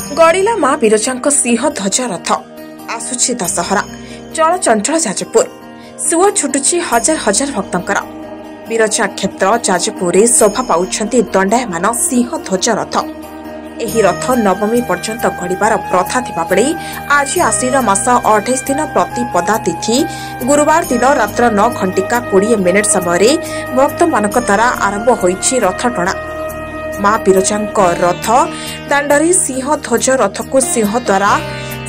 गड़िला माँ विरजांक सिंह ध्वज रथ आसुची दशहरा चलचंचल जाजपुर सुओ छुटुची हजार हजार भक्तंकर विरजा क्षेत्र जाजपुर शोभा पाउछंती दंडायमान सिंह ध्वज रथ एही रथ नवमी पर्यंत गड़िबार प्रथा थिबा बेले आज आश्विन मास 28 दिन प्रतिपदा तिथि गुरुवार दिन रात्र 9 घंटिका 20 मिनिट समय भक्त मानक द्वारा आरंभ होईछि रथ टणा। माँ विरजांक रथ दांडरी सिंह ध्वज रथ को सिंह द्वारा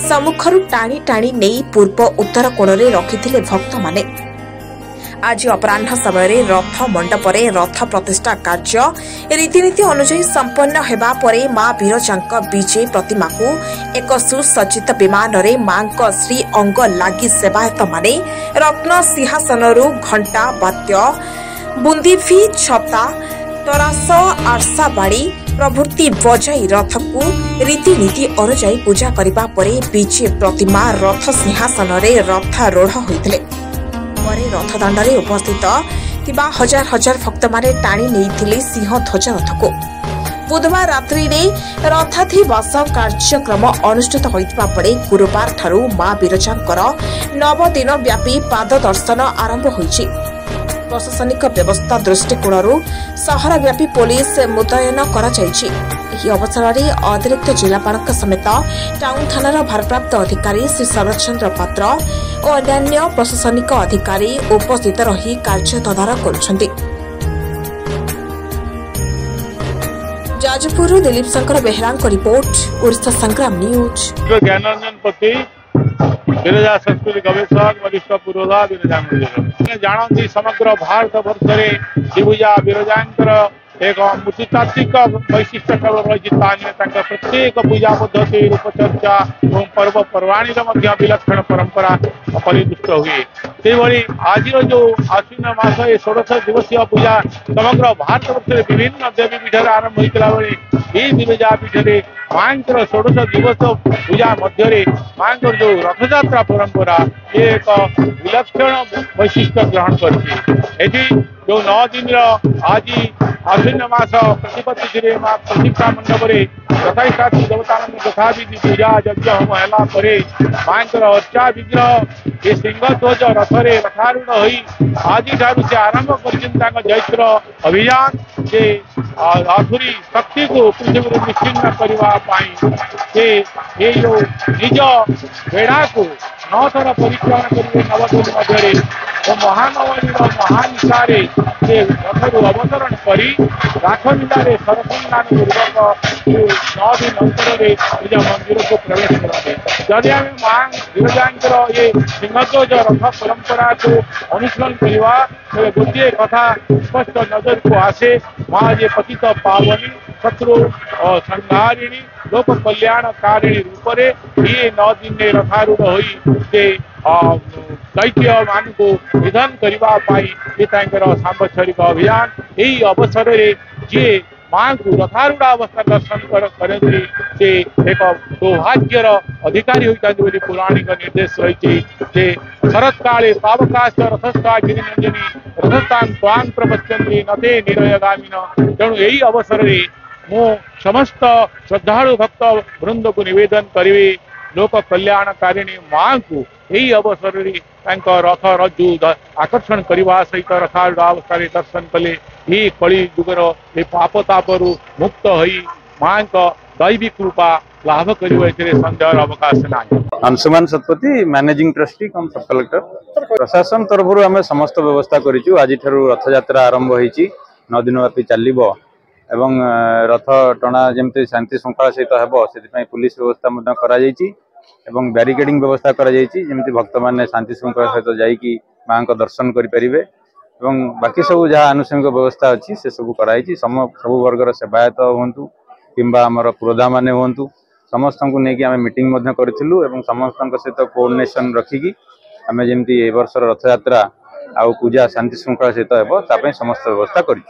सम्मुखरु टाणी टाणी नहीं पूर्व उत्तर कोण में रखिथिले भक्त माने। आज अपराह्न समय रथ मंडपरे रथ प्रतिष्ठा कार्य रीतिनीति अनुसार संपन्न हेबा परे माँ विरजांक विजय प्रतिमा को एक सुसज्जित विमान रे मां श्री अंग लागि सेवायत माने रत्न सिंहासनरु घंटा वाद्य बुंदीफी छता तरास आरसा बाड़ी प्रभृति बजाई रथ को रीतिनीति अनुसार पूजा करबा परे विजय प्रतिमा रथ सिंहासन रे रथारूढ़ होइतिले। रथ दाण्डे उपस्थित थिबा हजार हजार भक्त माने टाणी नहीं सिंह ध्वज रथ को बुधवार रात्रि रथाधिवास कार्यक्रम अनुष्ठित होइतिबा परे गुरुवार ठारू माँ विरजांकर 9 दिन व्यापी पाद दर्शन आरंभ होइछि। प्रशासनिक व्यवस्था दृष्टिकोणरू सहरव्यापी पुलिस मुतयन करा जायछि। एही अवसर में अतिरिक्त जिलापाल समेत टाउन थानार भारप्राप्त अधिकारी श्री शरदचंद्र पात्र और अन्य प्रशासनिक अधिकारी उपस्थित रही कार्य तदारख करुछन्ति। जाजपुर दिलीप शंकर बेहरांक रिपोर्ट ओडिशा संग्राम न्यूज। विरजा संस्कृति गवेषक वरिष्ठ पूर्वधा विरजा जानती समग्र भारत वर्ष में श्रीभुजा विरजांकर एक मूर्तितात्विक वैशिष्ट्य केवल रही प्रत्येक पूजा पद्धति रूपचर्चा और पर्वपर्वाणी विलक्षण परंपरा परिदृष्ट हुए से आज जो आश्विन मास 16 दिवसीय पूजा समग्र भारत वर्ष में विभिन्न देवी पीठ आरंभ होता बेले विरजा पीठ माँ 16 दिवस पूजा मध्य माँ जो रथयात्रा परंपरा ये एक विलक्षण वैशिष्ट्य ग्रहण कर जो 9 दिन आज आश्विन मास प्रतिपत्ति माँ प्रतिष्ठा मंडपे तथा देवता यथाविधि पूजा यज्ञ होम है माँ अर्चा विग्रह ये सिंहध्वज रथरे रथारूढ़ हो आज से आरंभ कर जैत्र अभियान से आसुरी शक्ति को पृथ्वी निश्चिन्न करने ये जो निज बेड़ा को 9 थर परिक्रमण करेंगे 9 दिन मध्य महानवमी महानिशारे से रथरू अवतरण कर राखलीला सरसंधान पूर्वक 9 दिन अंतर निज मंदिर को प्रवेश करेंगे। जदि आम माँ विरजांकर ये सिंहध्वज रथ परंपरा को अनुसरण करवा तेरे गोटे कथा स्पष्ट नजर को आसे माँ ये पतित पावनी शत्रु और संहारिणी लोक कल्याणकारिणी रूप से ये 9 दिन रथारूढ़ हो दैत्य मान को निधन करने सांवत्सरिक अभियान यही अवसर में जी माँ को रथारूढ़ अवस्था दर्शन करते से एक सौभाग्यर अधिकारी होता पौराणिक निर्देश रही शरत काले तावकाश रथस्था गिरिनंजनी रथस्थान स्वांग प्रपश्यन्ति नते निरयगामिन तेणु यही अवसर में मु समस्त श्रद्धालु भक्त वृंद को निवेदन करी लोक कल्याणकारिणी माँ को यही अवसर में रथ रज्जु आकर्षण करने सहित रथारूढ़ अवस्था दर्शन कले ये कली जुगर ये पापतापरू मुक्त हो माँ दैवी कृपा लाभ करने संदेह अवकाश ना। अंशुमान सतपति मैनेजिंग ट्रस्टी कम सब कलेक्टर प्रशासन तरफ आम समस्त व्यवस्था करूँ। आज रथ यात्रा आरंभ होती 9 दिन व्यापी चलो एवं रथ टणा जमती शांति श्रृंखला सहित हेब से पुलिस व्यवस्था एवं बैरिकेडिंग व्यवस्था जमी भक्त मैंने शांति श्रृंखला सहित जाकि माँ को दर्शन करें एवं बाकी सब जहाँ आनुषंगिक व्यवस्था अच्छी से सब कराई सब वर्गर सेवायत हूँ कि आमर पुरोधा मैंने हूँ समस्त को लेकिन आम मीटिंग करूँ समस्त सहित कोऑर्डिनेशन रखिकी आम जमी ए वर्ष रथ यात्रा आ पूजा शांति श्रृंखला सहित हेब समस्त व्यवस्था कर।